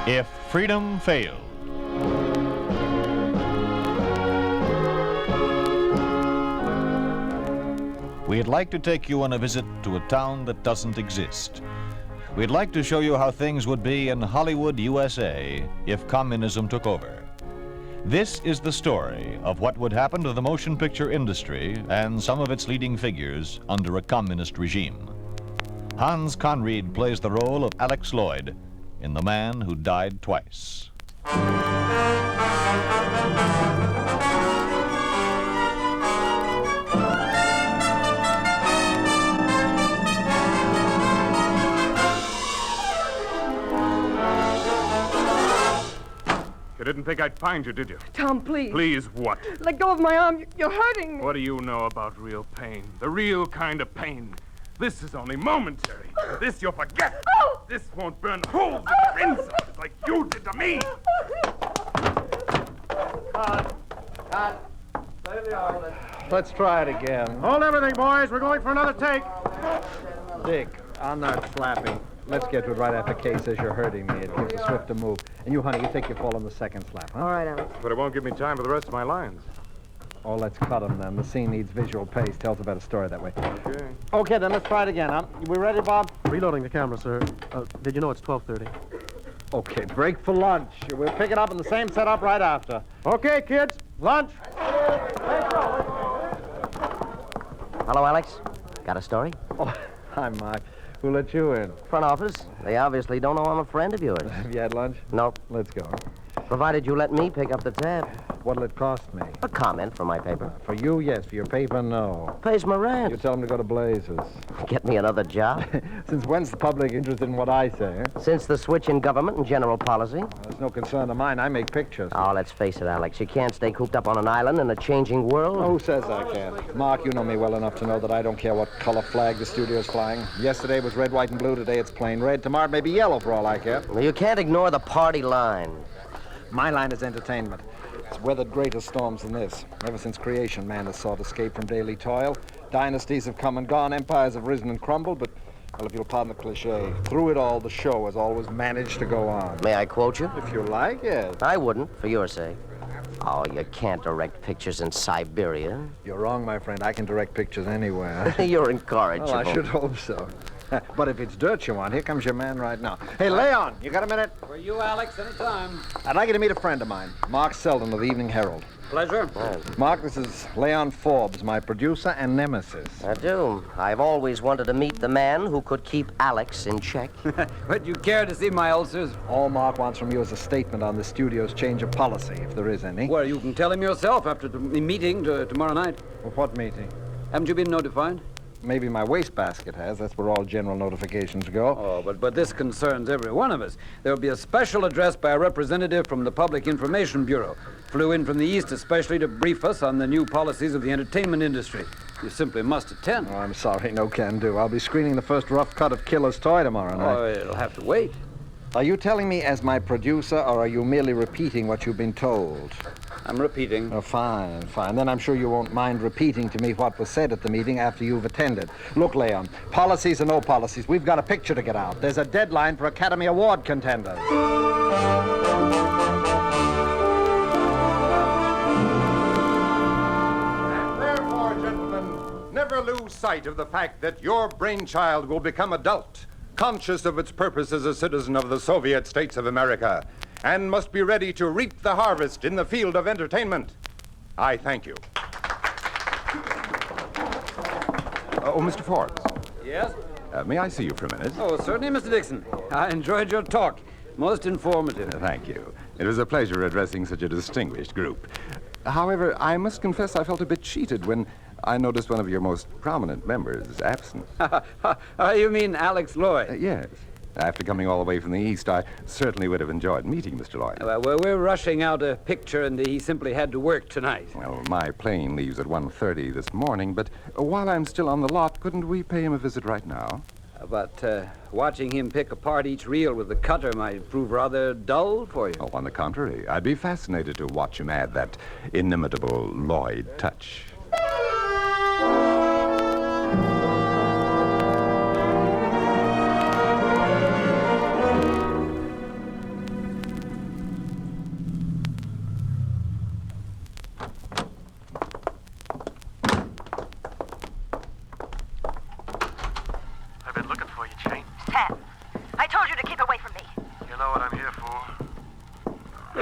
If Freedom Failed. We'd like to take you on a visit to a town that doesn't exist. We'd like to show you how things would be in Hollywood, USA, if communism took over. This is the story of what would happen to the motion picture industry and some of its leading figures under a communist regime. Hans Conried plays the role of Alex Lloyd in The Man Who Died Twice. You didn't think I'd find you, did you? Tom, please. Please what? Let go of my arm. You're hurting me. What do you know about real pain? The real kind of pain. This is only momentary. This you'll forget. Oh! This won't burn holes in your insides like you did to me. Let's try it again. Hold everything, boys. We're going for another take. Dick, I'm not slapping. Let's get to it right after Kay says you're hurting me. It gives a swifter move. And you, honey, you take your fall on the second slap, huh? All right, Alex. But it won't give me time for the rest of my lines. Oh, let's cut them then. The scene needs visual pace. Tells a better story that way. Okay. Okay, then let's try it again, huh? We ready, Bob? Reloading the camera, sir. Did you know it's 12:30? Okay, break for lunch. We'll pick it up in the same setup right after. Okay, kids, lunch. Hello, Alex. Got a story? Oh, hi, Mark. Who let you in? Front office. They obviously don't know I'm a friend of yours. Have you had lunch? Nope. Let's go. Provided you let me pick up the tab. What'll it cost me? A comment for my paper. For you, yes. For your paper, no. Pays my You rent. tell them to go to Blazes. Get me another job. Since when's the public interested in what I say, eh? Since the switch in government and general policy. It's no concern of mine. I make pictures. Oh, let's face it, Alex. You can't stay cooped up on an island in a changing world. Who says I can't? Mark, you know me well enough to know that I don't care what color flag the studio's flying. Yesterday was red, white, and blue. Today it's plain red. Tomorrow it may be yellow for all I care. Well, you can't ignore the party line. My line is entertainment. It's weathered greater storms than this. Ever since creation, man has sought escape from daily toil. Dynasties have come and gone. Empires have risen and crumbled. But, well, if you'll pardon the cliche, through it all, the show has always managed to go on. May I quote you? If you like, yes. I wouldn't, for your sake. Oh, you can't direct pictures in Siberia. You're wrong, my friend. I can direct pictures anywhere. You're incorrigible. Well, I should hope so. But if it's dirt you want, here comes your man right now. Hey, Leon, you got a minute? For you, Alex, anytime. I'd like you to meet a friend of mine, Mark Selden of the Evening Herald. Pleasure. Mark, this is Leon Forbes, my producer and nemesis. I do. I've always wanted to meet the man who could keep Alex in check. Would you care to see my ulcers? All Mark wants from you is a statement on the studio's change of policy, if there is any. Well, you can tell him yourself after the meeting tomorrow night. What meeting? Haven't you been notified? Maybe my wastebasket has. That's where all general notifications go. Oh, but this concerns every one of us. There will be a special address by a representative from the Public Information Bureau. Flew in from the East especially to brief us on the new policies of the entertainment industry. You simply must attend. Oh, I'm sorry, no can do. I'll be screening the first rough cut of Killer's Toy tomorrow night. Oh, it'll have to wait. Are you telling me as my producer, or are you merely repeating what you've been told? I'm repeating. Oh, fine, fine. Then I'm sure you won't mind repeating to me what was said at the meeting after you've attended. Look, Leon, policies or no policies, we've got a picture to get out. There's a deadline for Academy Award contenders. And therefore, gentlemen, never lose sight of the fact that your brainchild will become adult, conscious of its purpose as a citizen of the Soviet States of America, and must be ready to reap the harvest in the field of entertainment. I thank you. Mr. Forbes. Yes? May I see you for a minute? Oh, certainly, Mr. Dixon. I enjoyed your talk. Most informative. Thank you. It was a pleasure addressing such a distinguished group. However, I must confess I felt a bit cheated when I noticed one of your most prominent members absent. You mean Alex Lloyd? Yes. After coming all the way from the East, I certainly would have enjoyed meeting Mr. Lloyd. Well, we're rushing out a picture, and he simply had to work tonight. Well, my plane leaves at 1:30 this morning, but while I'm still on the lot, couldn't we pay him a visit right now? But watching him pick apart each reel with the cutter might prove rather dull for you. Oh, on the contrary, I'd be fascinated to watch him add that inimitable Lloyd touch.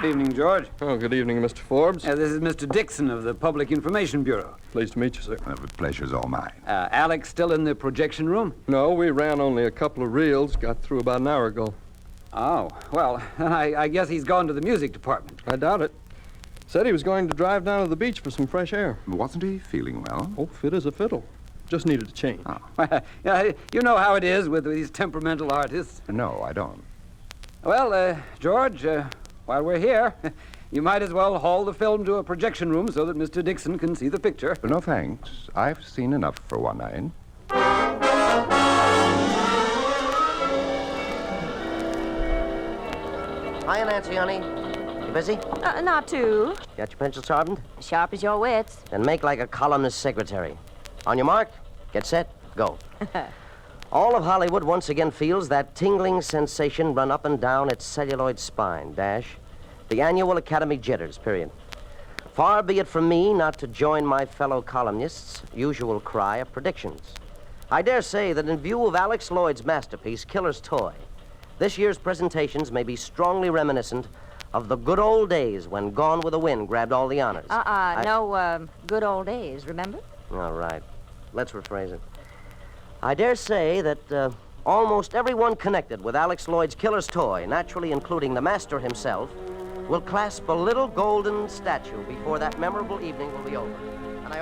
evening, George. Oh, good evening, Mr. Forbes. This is Mr. Dixon of the Public Information Bureau. Pleased to meet you, sir. The pleasure's all mine. Alex still in the projection room? No, we ran only a couple of reels. Got through about an hour ago. Oh, well, I guess he's gone to the music department. I doubt it. Said he was going to drive down to the beach for some fresh air. Wasn't he feeling well? Oh, fit as a fiddle. Just needed a change. Oh. Yeah, you know how it is with these temperamental artists. No, I don't. Well, George, while we're here, you might as well haul the film to a projection room so that Mr. Dixon can see the picture. No, thanks. I've seen enough for one night. Hiya, Nancy, honey. You busy? Not too. Got your pencil sharpened? Sharp as your wits. Then make like a columnist secretary. On your mark, get set, go. All of Hollywood once again feels that tingling sensation run up and down its celluloid spine, the annual Academy jitters, period. Far be it from me not to join my fellow columnists' usual cry of predictions. I dare say that in view of Alex Lloyd's masterpiece, Killer's Toy, this year's presentations may be strongly reminiscent of the good old days when Gone with the Wind grabbed all the honors. No, good old days, remember? All right. Let's rephrase it. I dare say that almost everyone connected with Alex Lloyd's Killer's Toy, naturally including the master himself, will clasp a little golden statue before that memorable evening will be over. And I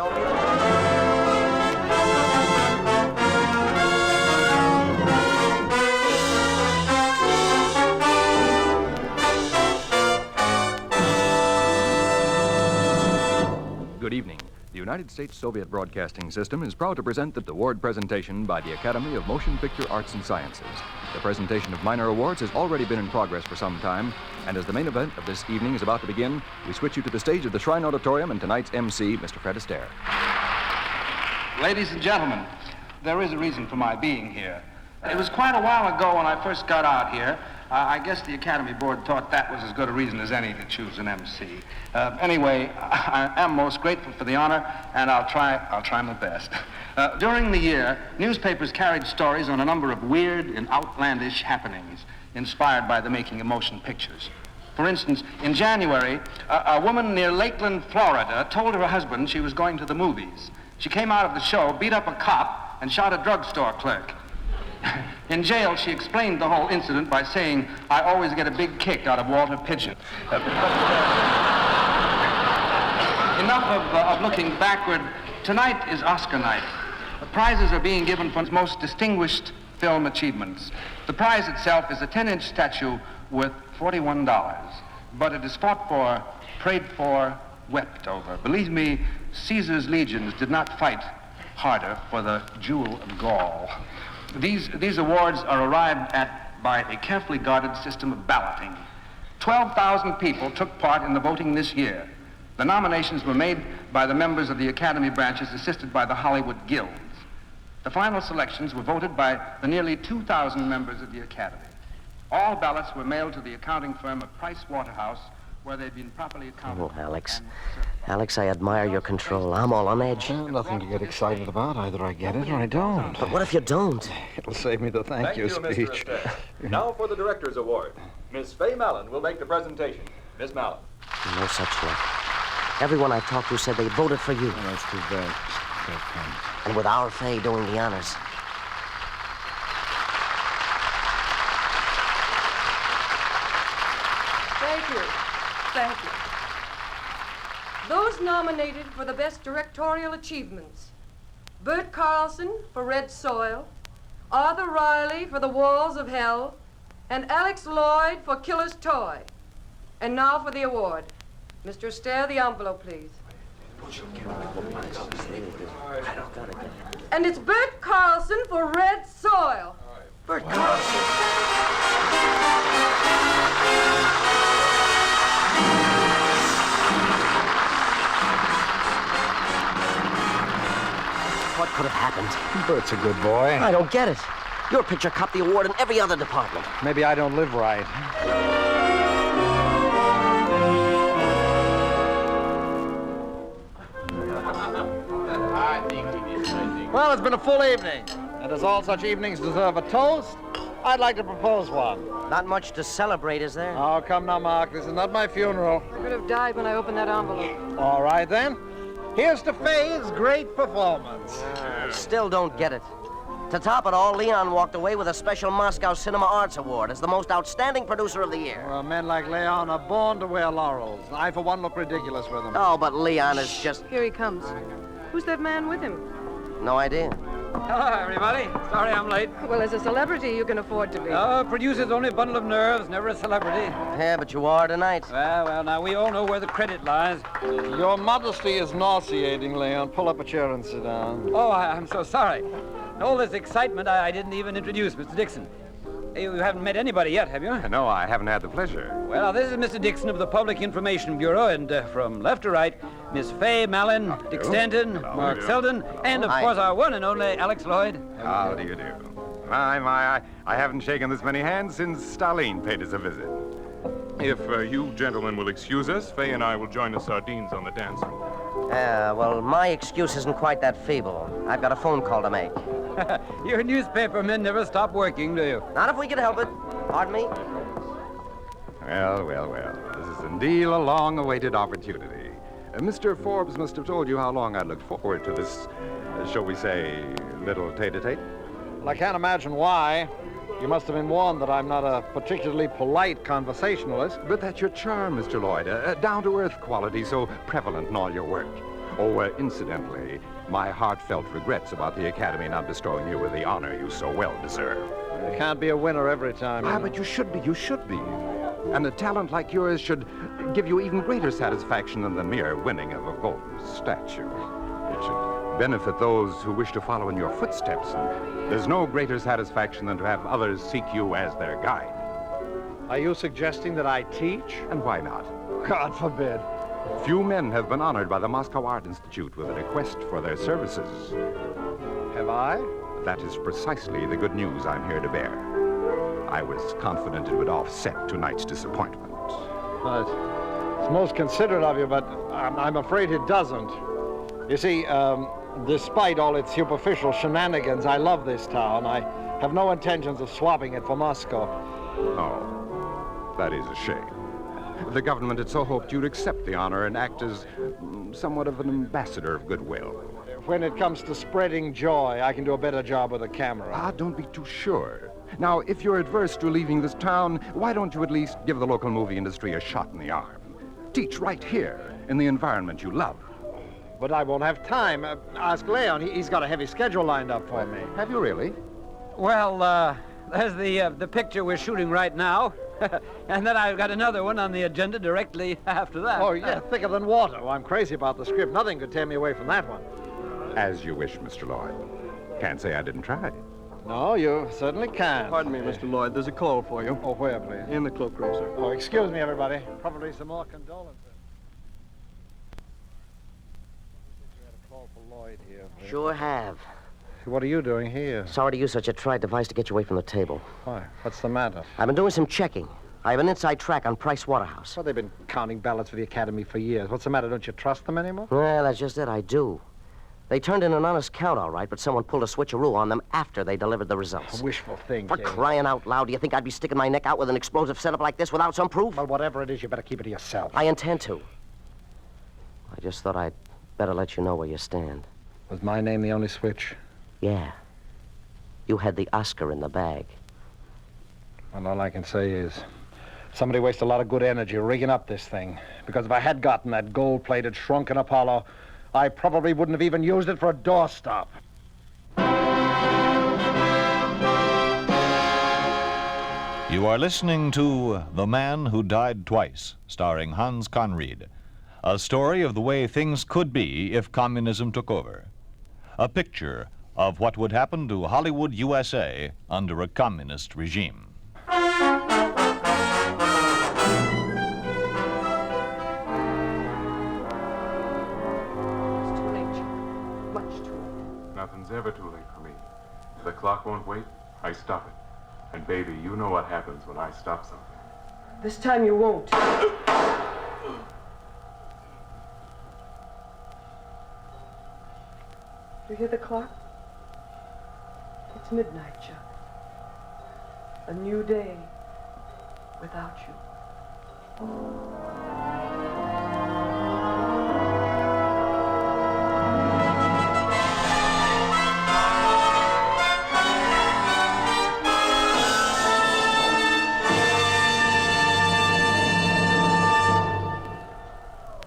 Good evening. The United States Soviet Broadcasting System is proud to present the award presentation by the Academy of Motion Picture Arts and Sciences. The presentation of minor awards has already been in progress for some time, and as the main event of this evening is about to begin, we switch you to the stage of the Shrine Auditorium and tonight's MC, Mr. Fred Astaire. Ladies and gentlemen, there is a reason for my being here. It was quite a while ago when I first got out here. I guess the Academy Board thought that was as good a reason as any to choose an MC. Anyway, I am most grateful for the honor, and I'll try my best. During the year, newspapers carried stories on a number of weird and outlandish happenings inspired by the making of motion pictures. For instance, in January, a woman near Lakeland, Florida, told her husband she was going to the movies. She came out of the show, beat up a cop, and shot a drugstore clerk. In jail, she explained the whole incident by saying, "I always get a big kick out of Walter Pigeon." Enough of looking backward. Tonight is Oscar night. The prizes are being given for most distinguished film achievements. The prize itself is a 10-inch statue worth $41, but it is fought for, prayed for, wept over. Believe me, Caesar's legions did not fight harder for the jewel of Gaul. These awards are arrived at by a carefully guarded system of balloting. 12,000 people took part in the voting this year. The nominations were made by the members of the Academy branches assisted by the Hollywood guilds. The final selections were voted by the nearly 2,000 members of the Academy. All ballots were mailed to the accounting firm of Price Waterhouse, where they'd been properly accounted. Oh, Alex. Alex, I admire your control. I'm all on edge. Well, nothing to get excited about. Either I get it or I don't. But what if you don't? It'll save me the thank you speech. Mr. Astaire. Now for the Director's Award. Miss Fay Mallon will make the presentation. Miss Mallon. No such luck. Everyone I talked to said they voted for you. Oh, that's too bad. And with our Fay doing the honors. Thank you. Thank you. Those nominated for the Best Directorial Achievements: Bert Carlson for Red Soil, Arthur Riley for The Walls of Hell, and Alex Lloyd for Killer's Toy. And now for the award. Mr. Astaire, the envelope, please. And it's Bert Carlson for Red Soil. Bert Carlson. What could have happened? Bert's a good boy. I don't get it. Your picture copped the award in every other department. Maybe I don't live right. Well, it's been a full evening. And as all such evenings deserve a toast, I'd like to propose one. Not much to celebrate, is there? Oh, come now, Mark. This is not my funeral. I could have died when I opened that envelope. All right, then. Here's to Faye's great performance. I still don't get it. To top it all, Leon walked away with a special Moscow Cinema Arts Award as the most outstanding producer of the year. Well, men like Leon are born to wear laurels. I, for one, look ridiculous with them. Oh, but Leon is just... Here he comes. Who's that man with him? No idea. Hello, everybody. Sorry I'm late. Well, as a celebrity, you can afford to be. Producer's only a bundle of nerves, never a celebrity. Yeah, but you are tonight. Well, now, we all know where the credit lies. Your modesty is nauseating, Leon. Pull up a chair and sit down. Oh, I'm so sorry. All this excitement, I didn't even introduce Mr. Dixon. You haven't met anybody yet, have you? No, I haven't had the pleasure. Well, this is Mr. Dixon of the Public Information Bureau, and from left to right, Miss Fay Mallon, Dick Stanton, Mark Selden, and, of course, our one and only Alex Lloyd. How do you do? My, I haven't shaken this many hands since Stalin paid us a visit. If you gentlemen will excuse us, Fay and I will join the sardines on the dance floor. Well, my excuse isn't quite that feeble. I've got a phone call to make. Your newspaper men never stop working, do you? Not if we can help it. Pardon me? Well. This is indeed a long-awaited opportunity. Mr. Forbes must have told you how long I looked forward to this, shall we say, little tete-a-tete. Well, I can't imagine why. You must have been warned that I'm not a particularly polite conversationalist. But that's your charm, Mr. Lloyd, a down-to-earth quality so prevalent in all your work. Oh, incidentally, my heartfelt regrets about the Academy not bestowing you with the honor you so well deserve. You can't be a winner every time. But you should be. And a talent like yours should give you even greater satisfaction than the mere winning of a golden statue. It should benefit those who wish to follow in your footsteps, and there's no greater satisfaction than to have others seek you as their guide. Are you suggesting that I teach? And why not? God forbid. Few men have been honored by the Moscow Art Institute with a request for their services. Have I? That is precisely the good news I'm here to bear. I was confident it would offset tonight's disappointment. It's most considerate of you, but I'm afraid it doesn't. You see, despite all its superficial shenanigans, I love this town. I have no intentions of swapping it for Moscow. Oh, that is a shame. The government had so hoped you'd accept the honor and act as somewhat of an ambassador of goodwill. When it comes to spreading joy, I can do a better job with a camera. Don't be too sure. Now, if you're adverse to leaving this town, why don't you at least give the local movie industry a shot in the arm? Teach right here, in the environment you love. But I won't have time. Ask Leon. He's got a heavy schedule lined up for me. Have you really? Well, there's the picture we're shooting right now. And then I've got another one on the agenda directly after that. Oh, yeah, thicker than water. Well, I'm crazy about the script. Nothing could tear me away from that one. As you wish, Mr. Lloyd. Can't say I didn't try. No, you certainly can. Pardon me, Mr. Lloyd. There's a call for you. Oh, where, please? In the cloakroom, sir. Oh, excuse me, everybody. Probably some more condolences. We had a call for Lloyd here. Sure have. What are you doing here? Sorry to use such a trite device to get you away from the table. Why? What's the matter? I've been doing some checking. I have an inside track on Price Waterhouse. Well, they've been counting ballots for the Academy for years. What's the matter? Don't you trust them anymore? Well, that's just it. I do. They turned in an honest count, all right, but someone pulled a switcheroo on them after they delivered the results. Wishful thinking. For crying out loud, do you think I'd be sticking my neck out with an explosive setup like this without some proof? Well, whatever it is, you better keep it to yourself. I intend to. I just thought I'd better let you know where you stand. Was my name the only switch? Yeah. You had the Oscar in the bag. Well, all I can say is somebody wasted a lot of good energy rigging up this thing. Because if I had gotten that gold-plated, shrunken Apollo, I probably wouldn't have even used it for a doorstop. You are listening to The Man Who Died Twice, starring Hans Conried. A story of the way things could be if communism took over. A picture of what would happen to Hollywood, USA under a communist regime. Nothing's ever too late for me. If the clock won't wait, I stop it. And baby, you know what happens when I stop something. This time you won't. You hear the clock? It's midnight, Chuck. a new day without you.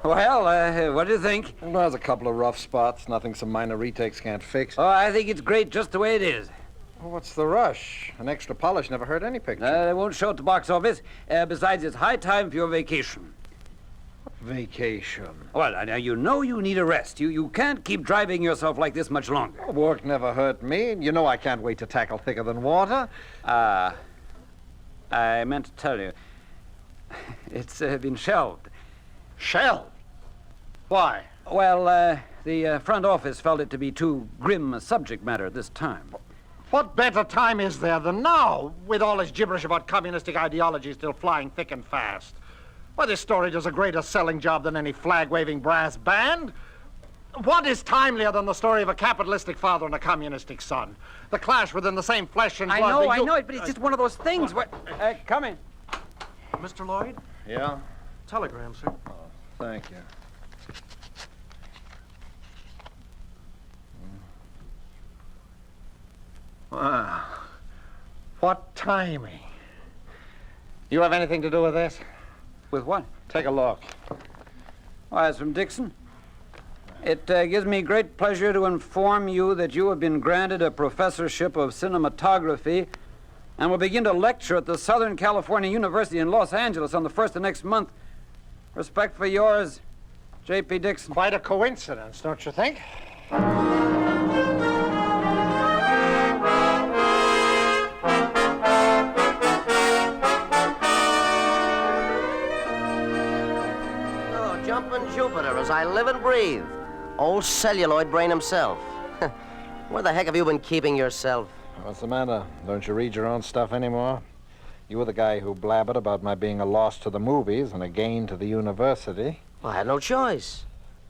Well, what do you think? Well, there's a couple of rough spots, nothing some minor retakes can't fix. Oh, I think it's great just the way it is. Well, what's the rush? An extra polish never hurt any picture. They won't show at the box office. Besides, it's high time for your vacation. Vacation? Well, now, you know you need a rest. You can't keep driving yourself like this much longer. Well, work never hurt me. You know I can't wait to tackle Thicker Than Water. I meant to tell you. It's been shelved. Shelved? Why? Well, the front office felt it to be too grim a subject matter at this time. What better time is there than now, with all this gibberish about communistic ideology still flying thick and fast? Why, this story does a greater selling job than any flag-waving brass band. What is timelier than the story of a capitalistic father and a communistic son? The clash within the same flesh and blood. I know it, but it's just one of those things where... come in. Mr. Lloyd? Yeah? Telegram, sir. Oh, thank you. Wow. What timing. You have anything to do with this? With what? Take a look. Why, it's from Dixon. It gives me great pleasure to inform you that you have been granted a professorship of cinematography and will begin to lecture at the Southern California University in Los Angeles on the 1st of next month. Respectfully yours, J.P. Dixon. Quite a coincidence, don't you think? Jumping Jupiter, as I live and breathe. Old celluloid brain himself. Where the heck have you been keeping yourself? What's the matter? Don't you read your own stuff anymore? You were the guy who blabbered about my being a loss to the movies and a gain to the university. Well, I had no choice.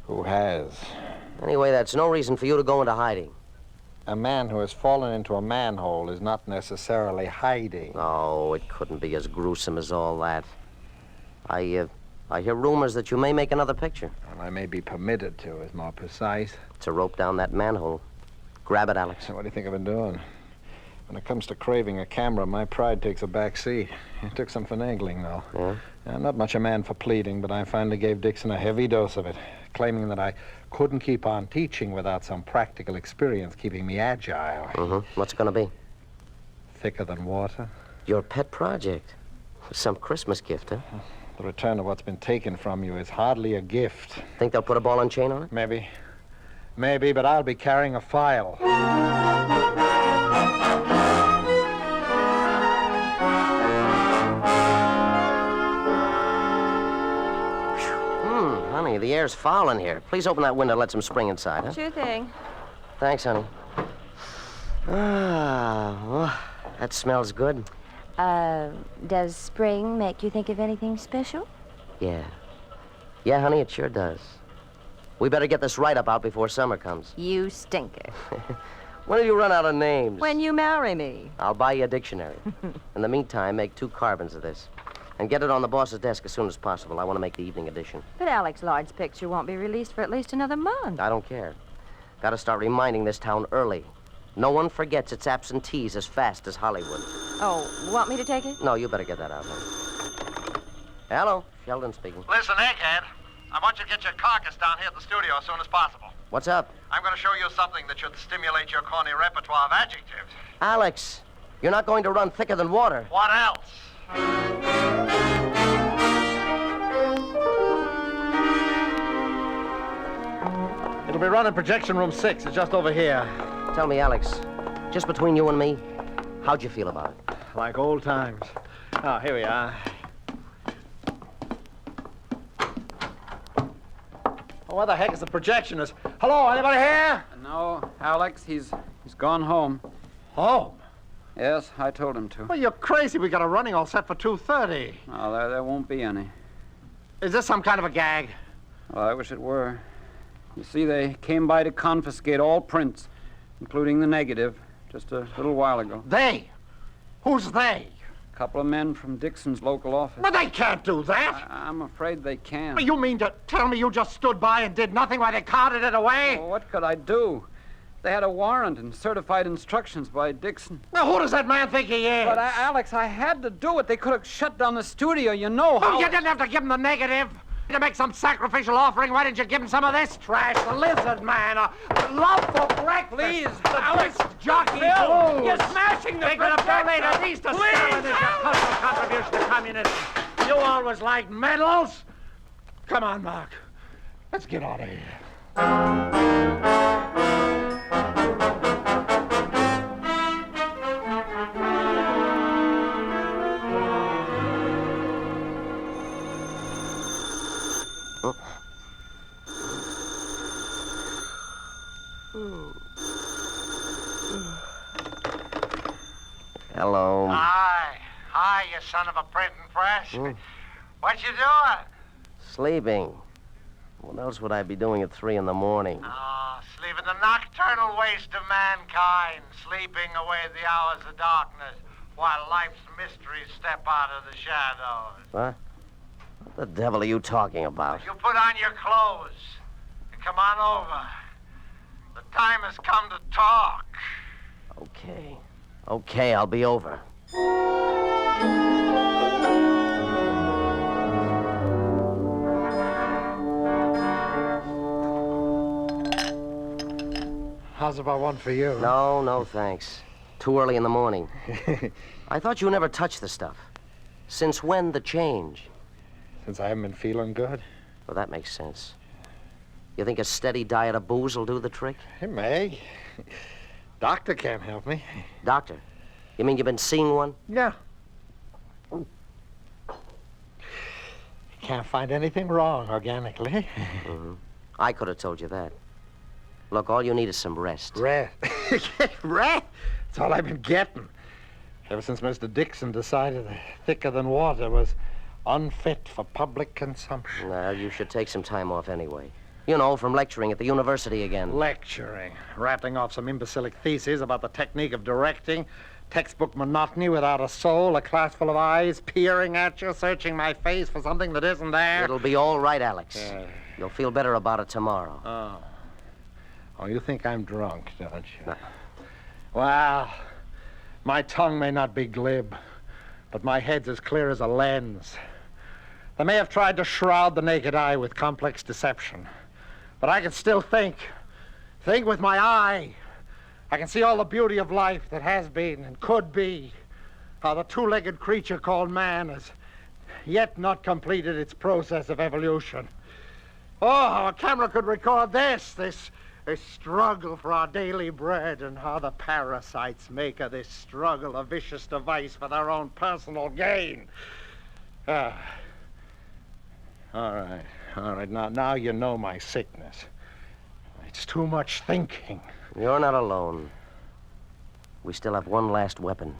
Who has? Anyway, that's no reason for you to go into hiding. A man who has fallen into a manhole is not necessarily hiding. Oh, it couldn't be as gruesome as all that. I hear rumors that you may make another picture. Well, I may be permitted to, is more precise. To rope down that manhole. Grab it, Alex. So what do you think I've been doing? When it comes to craving a camera, my pride takes a back seat. It took some finagling, though. Yeah? I'm not much a man for pleading, but I finally gave Dixon a heavy dose of it, claiming that I couldn't keep on teaching without some practical experience keeping me agile. Mm-hmm. What's it gonna be? Thicker Than Water. Your pet project. Some Christmas gift, huh? The return of what's been taken from you is hardly a gift. Think they'll put a ball and chain on it? Maybe. Maybe, but I'll be carrying a file. Honey, the air's foul in here. Please open that window and let some spring inside, huh? Sure thing. Thanks, honey. Well, that smells good. Does spring make you think of anything special? Yeah. Yeah, honey, it sure does. We better get this write-up out before summer comes. You stinker. When will you run out of names? When you marry me. I'll buy you a dictionary. In the meantime, make 2 carbons of this. And get it on the boss's desk as soon as possible. I want to make the evening edition. But Alex Lloyd's picture won't be released for at least another month. I don't care. Got to start reminding this town early. No one forgets its absentees as fast as Hollywood. Oh, want me to take it? No, you better get that out, honey. Hello, Sheldon speaking. Listen, Egghead, I want you to get your carcass down here at the studio as soon as possible. What's up? I'm going to show you something that should stimulate your corny repertoire of adjectives. Alex, you're not going to run thicker than water. What else? It'll be running projection room 6. It's just over here. Tell me, Alex, just between you and me, how'd you feel about it? Like old times. Oh, here we are. Oh, where the heck is the projectionist? Hello, anybody here? No, Alex, he's gone home. Home? Yes, I told him to. Well, you're crazy. We got a running all set for 2:30. Oh, there won't be any. Is this some kind of a gag? Well, I wish it were. You see, they came by to confiscate all prints, including the negative, just a little while ago. They? Who's they? couple of men from Dixon's local office. But they can't do that. I'm afraid they can. You mean to tell me you just stood by and did nothing while they carted it away? Well, what could I do? They had a warrant and certified instructions by Dixon. Now, who does that man think he is? But, Alex, I had to do it. They could have shut down the studio. You know how... Oh, you didn't have to give him the negative. To make some sacrificial offering, why didn't you give him some of this trash? The lizard man, the love for breakfast. Please, the Alex, disc jockey Bill, blues. you're smashing the Take it up there later. These to Please, Stalin is your personal contribution to communism. You always liked medals. Come on, Mark. Let's get out of here. Hello. Hi, you son of a printing press. What you doing? Sleeping. What else would I be doing at 3 in the morning? Oh, sleeping the nocturnal waste of mankind, sleeping away the hours of darkness while life's mysteries step out of the shadows. What? What the devil are you talking about? You put on your clothes and come on over. The time has come to talk. Okay. Okay, I'll be over. How's about one for you? No, thanks. Too early in the morning. I thought you never touched the stuff. Since when the change? Since I haven't been feeling good. Well, that makes sense. You think a steady diet of booze will do the trick? It may. Doctor can't help me. Doctor? You mean you've been seeing one? Yeah. Can't find anything wrong organically. Mm-hmm. I could have told you that. Look, all you need is some rest. Rest? Rest? That's all I've been getting. Ever since Mr. Dixon decided that thicker than water was unfit for public consumption. Well, you should take some time off anyway. You know, from lecturing at the university again. Lecturing. Rapping off some imbecilic theses about the technique of directing, textbook monotony without a soul, a class full of eyes peering at you, searching my face for something that isn't there. It'll be all right, Alex. You'll feel better about it tomorrow. Oh, you think I'm drunk, don't you? No. Well, my tongue may not be glib, but my head's as clear as a lens. They may have tried to shroud the naked eye with complex deception, but I can still think with my eye. I can see all the beauty of life that has been and could be, how the two-legged creature called man has yet not completed its process of evolution. Oh, how a camera could record this struggle for our daily bread, and how the parasites make of this struggle a vicious device for their own personal gain. All right. Now you know my sickness. It's too much thinking. You're not alone. We still have one last weapon.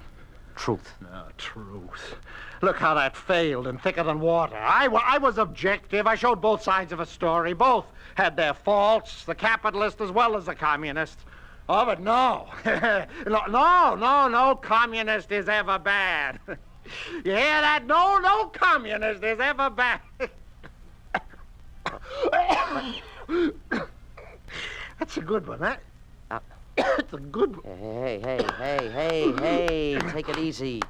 Truth. Truth. Look how that failed in Thicker Than Water. I was objective. I showed both sides of a story. Both had their faults, the capitalist as well as the communist. Oh, but no. No communist is ever bad. You hear that? No communist is ever bad. That's a good one, huh? It's a good one. Hey. Take it easy.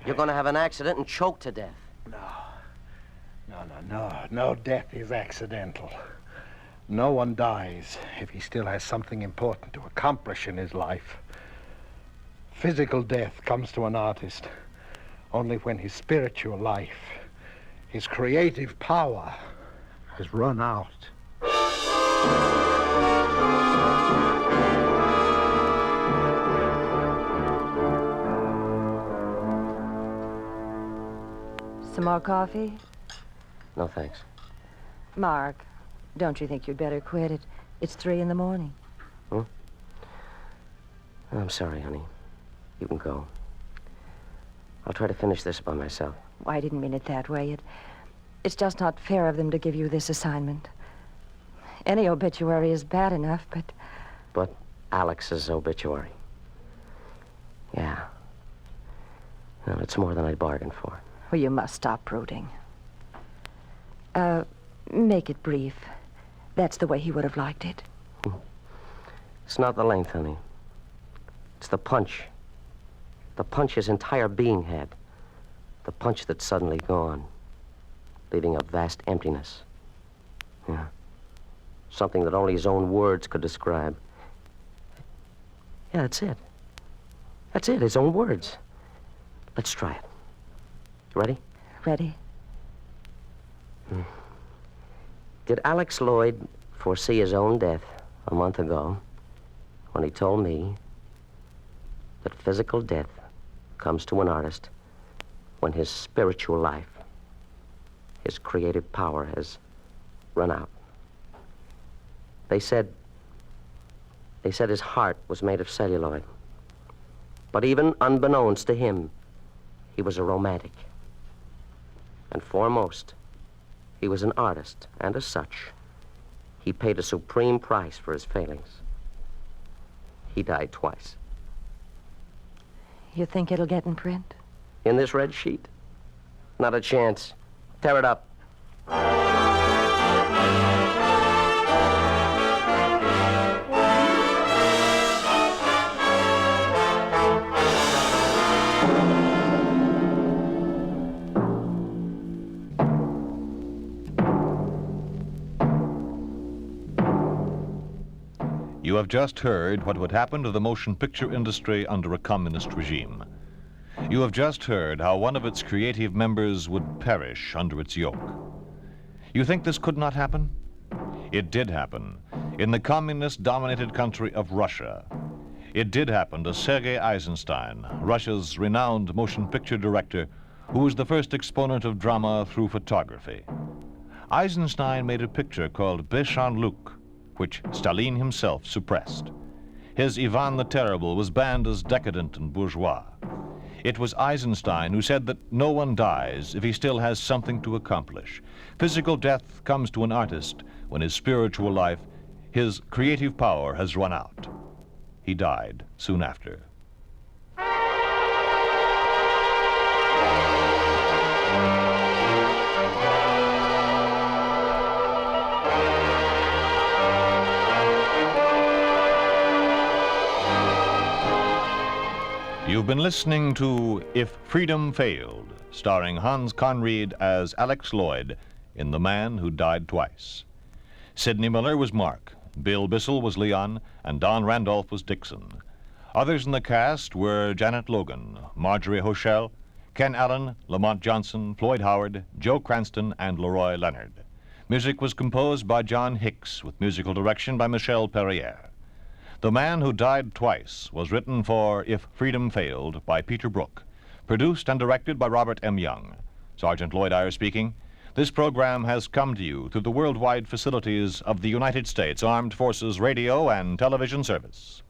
You're going to have an accident and choke to death. No death is accidental. No one dies if he still has something important to accomplish in his life. Physical death comes to an artist only when his spiritual life, his creative power, has run out. Some more coffee? No, thanks. Mark, don't you think you'd better quit? It's 3 in the morning. I'm sorry, honey. You can go. I'll try to finish this by myself. I didn't mean it that way. It's just not fair of them to give you this assignment. Any obituary is bad enough, but... But Alex's obituary. Yeah. Well, it's more than I bargained for. Well, you must stop brooding. Make it brief. That's the way he would have liked it. It's not the length, honey. It's the punch. The punch his entire being had. The punch that's suddenly gone, leaving a vast emptiness. Yeah. Something that only his own words could describe. Yeah, that's it. That's it, his own words. Let's try it. You ready? Ready. Did Alex Lloyd foresee his own death a month ago when he told me that physical death comes to an artist when his spiritual life, his creative power has run out? They said his heart was made of celluloid. But even unbeknownst to him, he was a romantic. And foremost, he was an artist, and as such, he paid a supreme price for his failings. He died twice. You think it'll get in print? In this red sheet? Not a chance. Tear it up. You have just heard what would happen to the motion picture industry under a communist regime. You have just heard how one of its creative members would perish under its yoke. You think this could not happen? It did happen in the communist-dominated country of Russia. It did happen to Sergei Eisenstein, Russia's renowned motion picture director, who was the first exponent of drama through photography. Eisenstein made a picture called Béchamp-Luc, which Stalin himself suppressed. His Ivan the Terrible was banned as decadent and bourgeois. It was Eisenstein who said that no one dies if he still has something to accomplish. Physical death comes to an artist when his spiritual life, his creative power has run out. He died soon after. You've been listening to If Freedom Failed, starring Hans Conried as Alex Lloyd in The Man Who Died Twice. Sidney Miller was Mark, Bill Bissell was Leon, and Don Randolph was Dixon. Others in the cast were Janet Logan, Marjorie Hochel, Ken Allen, Lamont Johnson, Floyd Howard, Joe Cranston, and Leroy Leonard. Music was composed by John Hicks, with musical direction by Michel Perrier. The Man Who Died Twice was written for If Freedom Failed by Peter Brook, produced and directed by Robert M. Young. Sergeant Lloyd Eyre speaking. This program has come to you through the worldwide facilities of the United States Armed Forces Radio and Television Service.